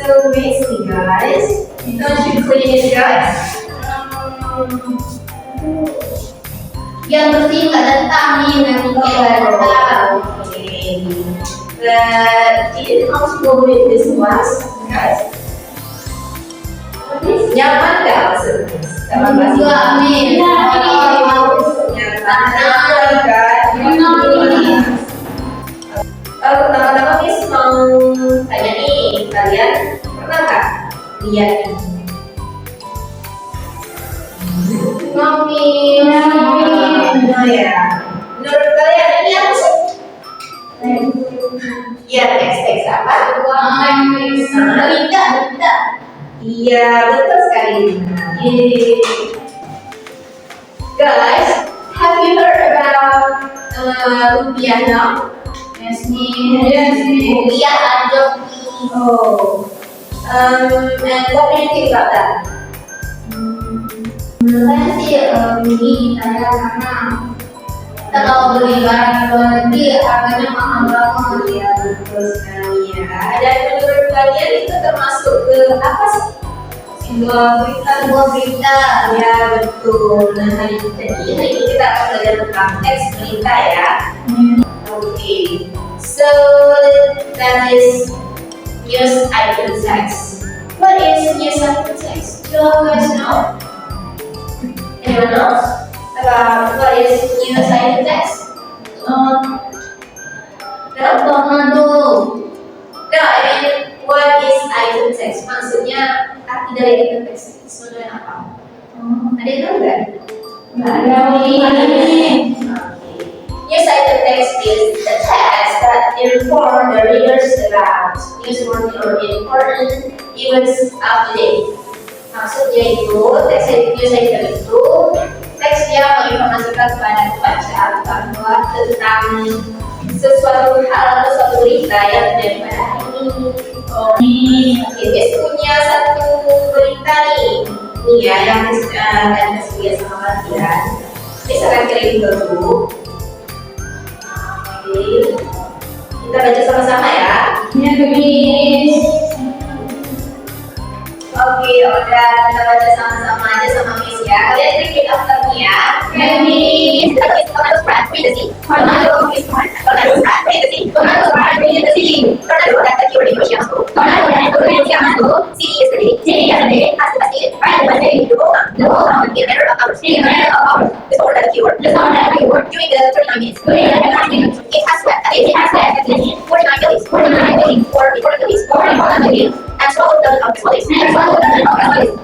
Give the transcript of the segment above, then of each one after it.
so messy, guys. Don't you clean it, guys? Yang bersih nggak datang nih nanti nggak datang. Okay. But is it comfortable with this glass, guys? Nyaman nggak maksudnya? Juga amin. Pertama-tama Miss mau tanya nih, kalian pernah nggak lihat ini? Oh ya. Menurut kalian ini apa sih? Ya, teks apa? Berita. Iya, betul sekali. Guys, have you heard about rupiah now? Yes, Rupiah ada. Oh. And what do you think about that? Menurut saya sih ini saya karena kita kalau beli barang luar negeri harganya mahal banget. Ya, betul sekali ya. Dan menurut kalian itu termasuk ke apa sih? Sebuah berita. Ya, betul. Nah, hari ini kita akan belajar tentang teks berita ya. Okay. So that is news item text. What is news item text? Do you guys know? Anyone knows about what is news item text? Tornado. No, I mean, what is item text? Maksudnya arti dari item text itu sebenarnya apa? Ada yang tahu nggak? Nggak ada ini. News item text is the text that inform the readers about newsworthy or important events of the day. Maksudnya itu, teks news item itu teks yang menginformasikan kepada pembaca bahwa tentang sesuatu hal atau suatu berita yang terjadi pada hari ini. Guys punya satu berita nih ya yang akan kasih sama kalian. Bisa kan kirim dulu. Oke, kita baca sama-sama ya. Ya, Miss. Oke, udah kita baca sama-sama aja sama Miss ya. Kalian repeat after me ya. Miss. Tornado spread through the sea. Tornado spread through the sea. Tornado spread through the sea. Tornado that occurred in Ocean School. Tornado that occurred in Ocean School. City yesterday. Has devastated. The whole town. In a matter of hours. The storm that occurred. During the 39 minutes. It has swept. 49 buildings. Or important buildings. And swallowed the buildings. The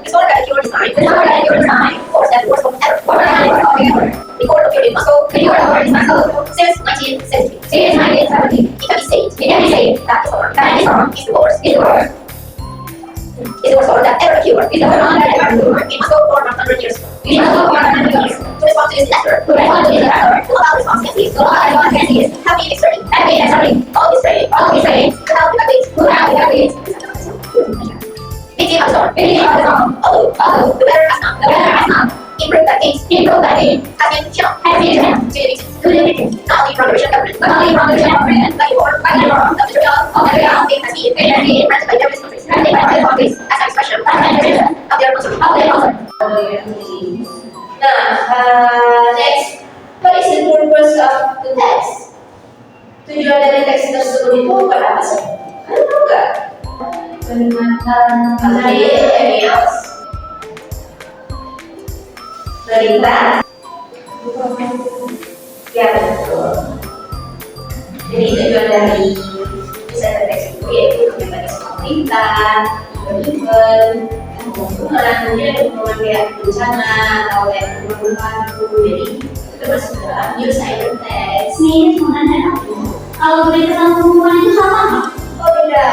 storm that occurred this time. Force that worst of ever. Record occurred in Moscow. Since 1970. It can be said that the storm is the worst. Is the worst storm that ever occurred. In Moscow for 100 years. To respond to this disaster. To allow response campaigns. Have been exerting. All this training. Without evacuate. Victim of the storm. Although the weather has not improved that case. Has been shown to the victims. Not only from the Russian government, but by the war, of Montreal, it has been granted by various countries as an expression of their concern. Next, what is the purpose of the text? Tujuan dari teks tersebut itu bukan apa sih? Kalian tahu nggak? Peringatan Any else? Berita? Ya betul. Jadi tujuan dari desain teks itu yaitu menyampaikan sebuah berita, event, hubungan kayak bencana atau kayak perubahan. Jadi itu termasuk dalam news item text. Nih, sebenarnya kalau berita tentang hubungan itu sama nggak? Oh beda,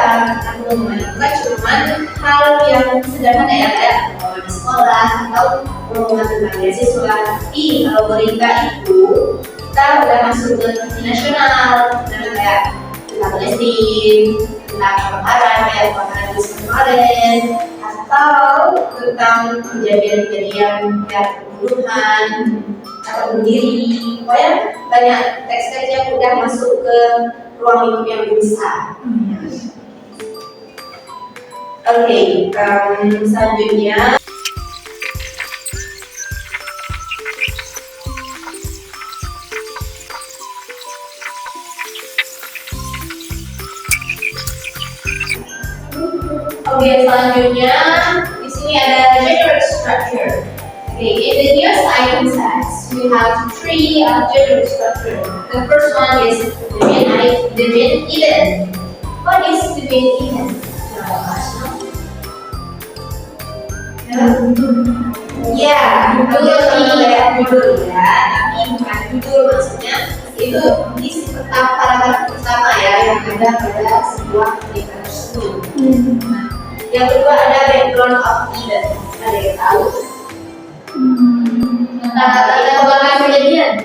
aku bukan cuman hal yang sederhana ya kayak di sekolah atau hubungan tentang beasiswa. Tapi kalau berita itu kita udah masuk ke TV nasional, kayak tentang Palestina, tentang kebakaran kayak kebakaran di kemarin, atau tentang kejadian-kejadian kayak pembunuhan atau bunuh diri. Pokoknya banyak teks-teks yang udah masuk ke ruang lingkup yang lebih besar. Oke, selanjutnya. Oke, selanjutnya di sini ada generic structure. Okay, in the nearest item sets, we have three generic structure. The first one is the main event. What is the main event? Ya, judul kayak judul ya, tapi bukan judul, maksudnya itu isi paragraf pertama ya yang ada pada sebuah berita tersebut. Yang kedua ada background of event. Ada yang tahu? Kata-kata kita kebanggaan kejadian.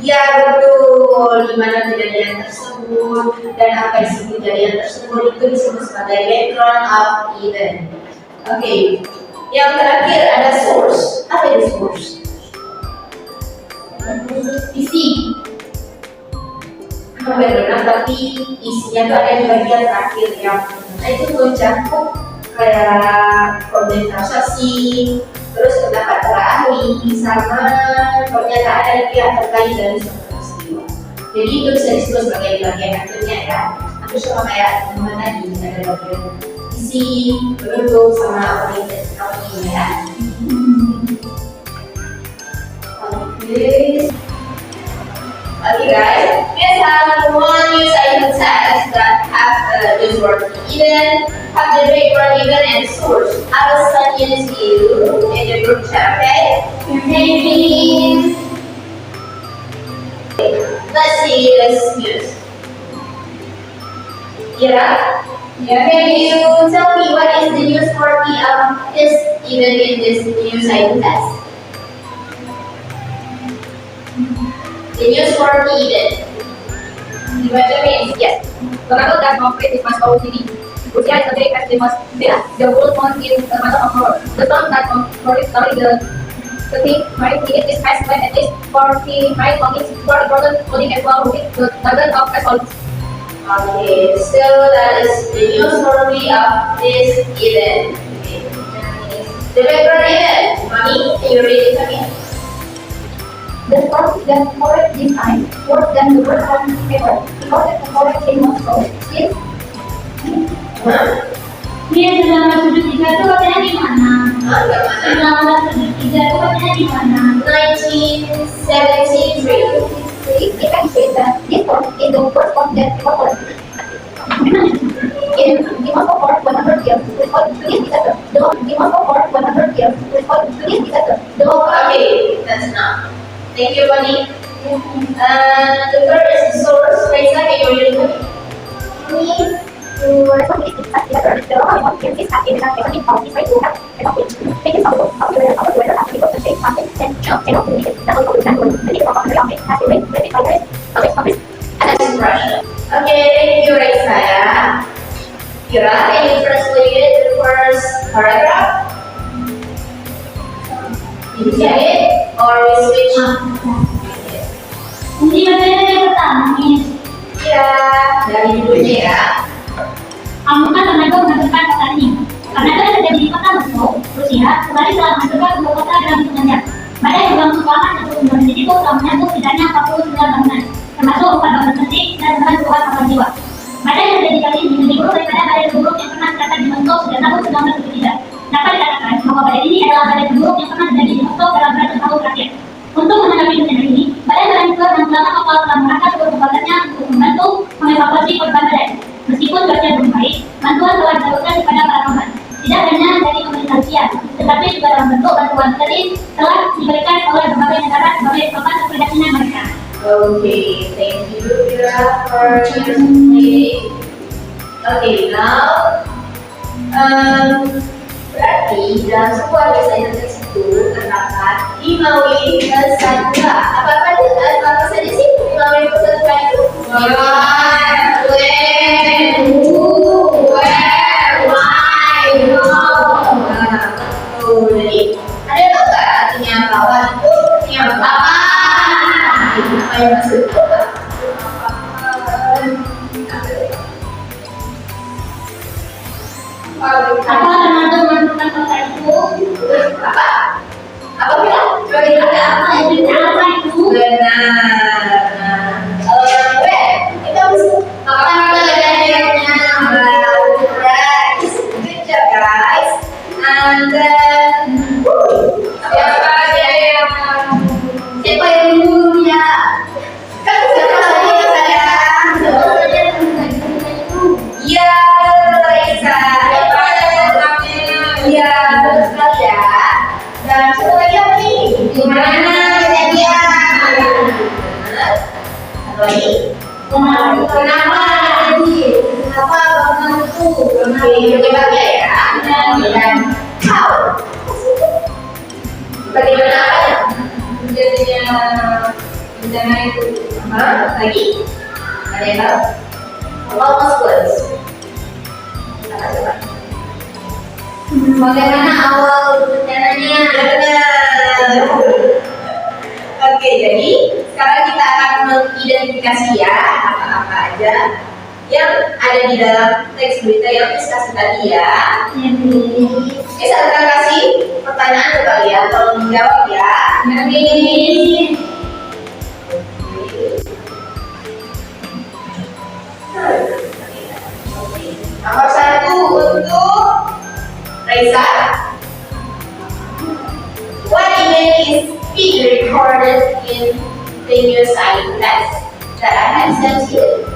Ya betul, di mana kejadian tersebut dan apa isi kejadian tersebut itu disebut sebagai background of event. Oke, yang terakhir ada source. Apa itu source? Isi. Benar, tapi isinya itu ada di bagian terakhir yang itu mencakup kayak argumentasi, terus pendapat para ahli sama pernyataan dari pihak terkait dari suatu peristiwa. Jadi itu bisa disebut sebagai bagian akhirnya ya. Hampir sama kayak gimana tadi ada bagian isi, penutup sama orientasi ya. Okay guys, we have one news item text that have the word event, have the background event and source. I will send it to you in the group chat, okay? Maybe. Let's see this news. Yeah? Can you tell me what is the news for this event in this news item text? The news for the event. Dibaca means yes. The battle that conquered is much city. Russia is a very famous villa. The world known in the matter of war. The storm that conquered the thing marine fleet is passed by at least 40 marine bombings for important clothing as well with the dozen of assaults. Okay, so that is the news for this event. Okay. The background event. Mommy, can you read it again? The storm that forest this time worse than the worst storm ever because the forest in Moscow is Dia selama sudut 3 itu katanya di mana? Selama sudut 3 itu katanya di mana? 1973. it can say that this storm is the worst storm that ever was. In the Moscow for 100 years, respond to this disaster. The Moscow for 100 years, respond to this disaster. Okay, that's enough. Thank you, Bunny. The third is the source. Raisa, can you read it? Please to respond to this disaster. The local authorities have given us a warning of this right to have a topic. Take it also of the weather of people to take something and shock and open it. The whole that will the people of the office has been read by the That's Russia. Okay, thank you, Raisa. Kira, can you translate the first paragraph? Did you get it? Or we switch? Hindi katanya yang pertama nih. Ya, dari judulnya ya. Kamu kan tenaga menentukan kota ini. Karena kan terjadi di kota Moskow, Rusia, kembali telah menentukan dua kota dalam hitungannya. Badai berlangsung selama 1 bulan jadi itu telah menyangkut setidaknya 49 bangunan, termasuk 4 bangunan penting dan dengan puluhan korban jiwa. Badai yang terjadi kali ini lebih buruk daripada badai terburuk yang pernah tercatat di Moskow sejak tahun 1973. Dapat dikatakan bahwa badai ini adalah badai terburuk yang pernah terjadi di Moskow dalam beratus tahun terakhir. Untuk menghadapi bencana ini, badai berlanjut dan selama kapal telah mengerahkan seluruh kekuatannya untuk membantu mengevakuasi korban badai. Meskipun cuaca belum baik, bantuan telah disalurkan kepada para korban. Tidak hanya dari pemerintah Rusia, tetapi juga dalam bentuk bantuan kredit telah diberikan oleh berbagai negara sebagai papan keprihatinan mereka. Okay, thank you, Kira, for translating. Okay, now, berarti dalam sebuah desain itu terdapat 5 W plus 1 K. Apa saja sih 5 W plus 1 K itu? Jadi, ada yang tahu nggak artinya bahwa itu artinya apa? Apa yang maksud itu? Apa termasuk menentukan kota itu? Apa? Apa bilang? Coba bilang apa? Apa itu? Benar. Kalau yang B itu harus apa namanya? Right. Good job guys. And then siapa yang dulunya? Kan siapa saja sayang? Ya, Raisa. Ya, betul sekali ya. Dan satu lagi apa nih? Gimana dia? Satu lagi. Kenapa bangun itu? Penyebabnya ya. Dan how? Bagaimana apanya? Jadinya bencana itu. Lagi? Ada yang tahu? Almost words. Coba. Bagaimana awal bencananya? Benar. Oke, jadi sekarang kita akan mengidentifikasi ya apa-apa aja yang ada di dalam teks berita yang discuss tadi ya. Bisa kita kasih pertanyaan ke kalian, tolong menjawab ya. Nomor 1 untuk Raisa. What event is being recorded in the news items that I have sent you?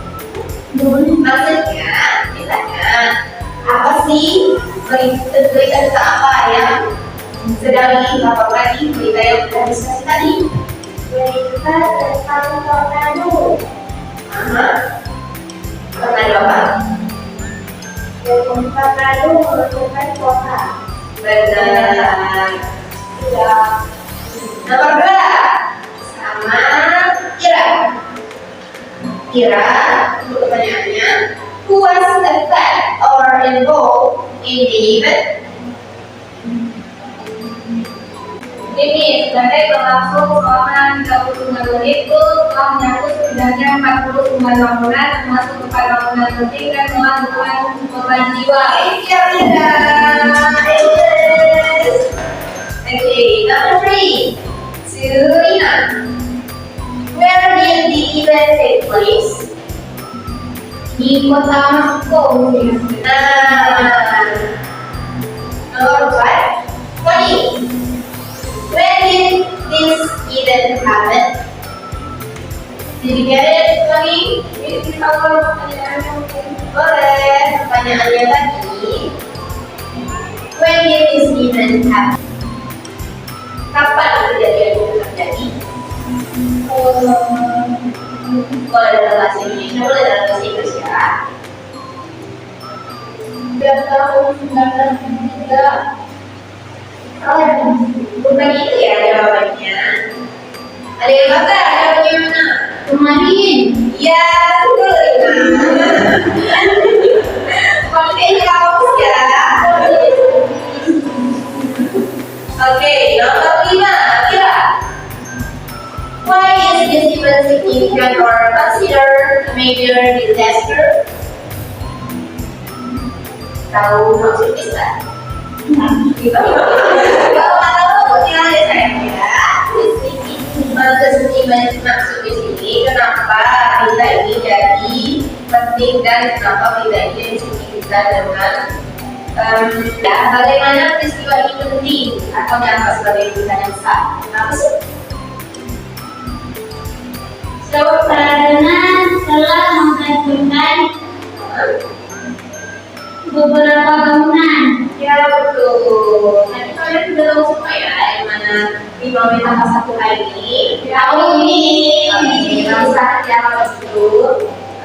Maksudnya, misalnya, apa sih berita tentang apa yang sedang dilaporkan di berita yang sudah diskusi tadi? Berita tentang tornado. Tornado apa? Tornado merupakan kota. Benar. Ya. Nomor 2 sama Ira. Ira, untuk pertanyaannya, who was affected or involved in the event? Ini sebagai pelaku keuangan Kabupaten itu telah menyangkut setidaknya 40 rumah bangunan termasuk 4 bangunan penting dan melakukan korban jiwa. Iya benar. Okay, number 3. Serena. Where did the event take place? Di kota Moskow. Nah, nomor 4. Tony. When did this event happen? Did you get it, Tony? Ini awal pertanyaannya mungkin. Boleh, pertanyaannya tadi. When did this event happen? Kapan kejadian itu terjadi? Boleh dalam bahasa Indonesia, boleh dalam bahasa Inggris ya. Sejak tahun 1993. Bukan itu ya jawabannya. Ada yang bangga, jawabannya mana? Kemarin. Ya, betul ya. Pakai kamus ya. Oke, nomor 5, Kira. Why is this event significant or considered a major disaster? Tahu maksudnya nggak? Kalau nggak tahu, tinggal aja sayang ya. Maksud di sini kenapa berita ini jadi penting dan kenapa berita ini signifikan dengan ya, bagaimana peristiwa ini penting atau dianggap sebagai berita yang sah. Apa sih? Karena telah menghancurkan beberapa bangunan. Ya betul. Nanti kalian sudah tahu semua ya yang mana di momen tanggal 1 hari ini. Tahu ini. Oke, bisa ya kalau itu.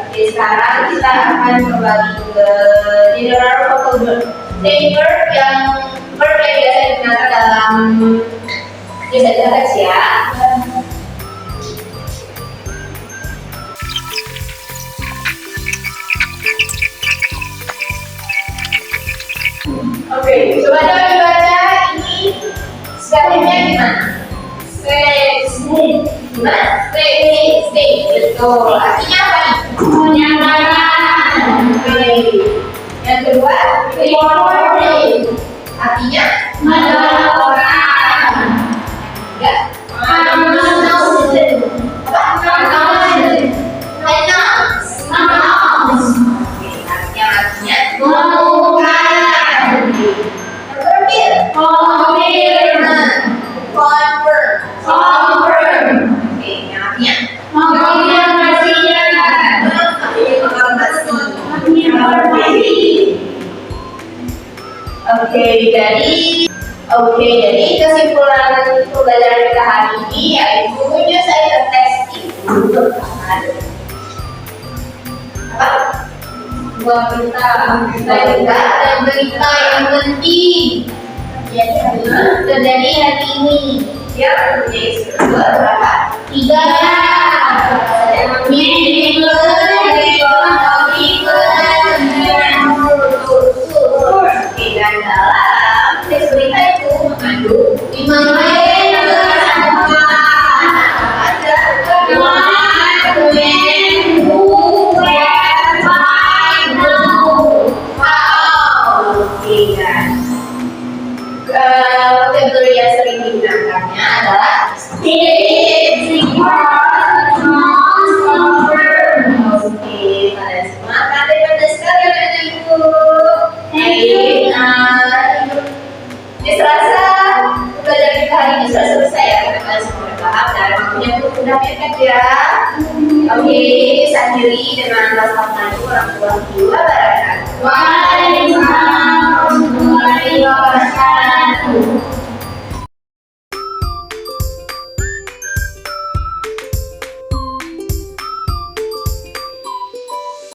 Oke, sekarang kita akan kembali ke general vocabulary yang biasa digunakan dalam teks ya. Oke, coba dong dibaca ini spellingnya gimana? Gimana? Stay. Betul. Artinya apa nih? Penyebaran. Oke. Yang kedua, reporting. Artinya melaporkan. Ya. Announce. Apa? Announce. Oke, artinya mengumumkan. Yang terakhir, confirm. Oke, yang artinya Oke, jadi kesimpulan pembelajaran kita hari ini yaitu menyelesaikan teks itu merupakan apa? Dua berita. Berita dan berita yang penting terjadi hari ini. Ya, menjadi berapa? 3. Dan dalam teks berita itu mengandung 5 kategori yang sering digunakannya adalah Oke, pada semangat adik-adik sekalian anak ibu. Baik, dirasa belajar kita hari ini sudah selesai ya, karena kalian semua sudah paham dan waktunya pun sudah mepet ya. Oke, saya akhiri dengan wassalamualaikum warahmatullahi wabarakatuh.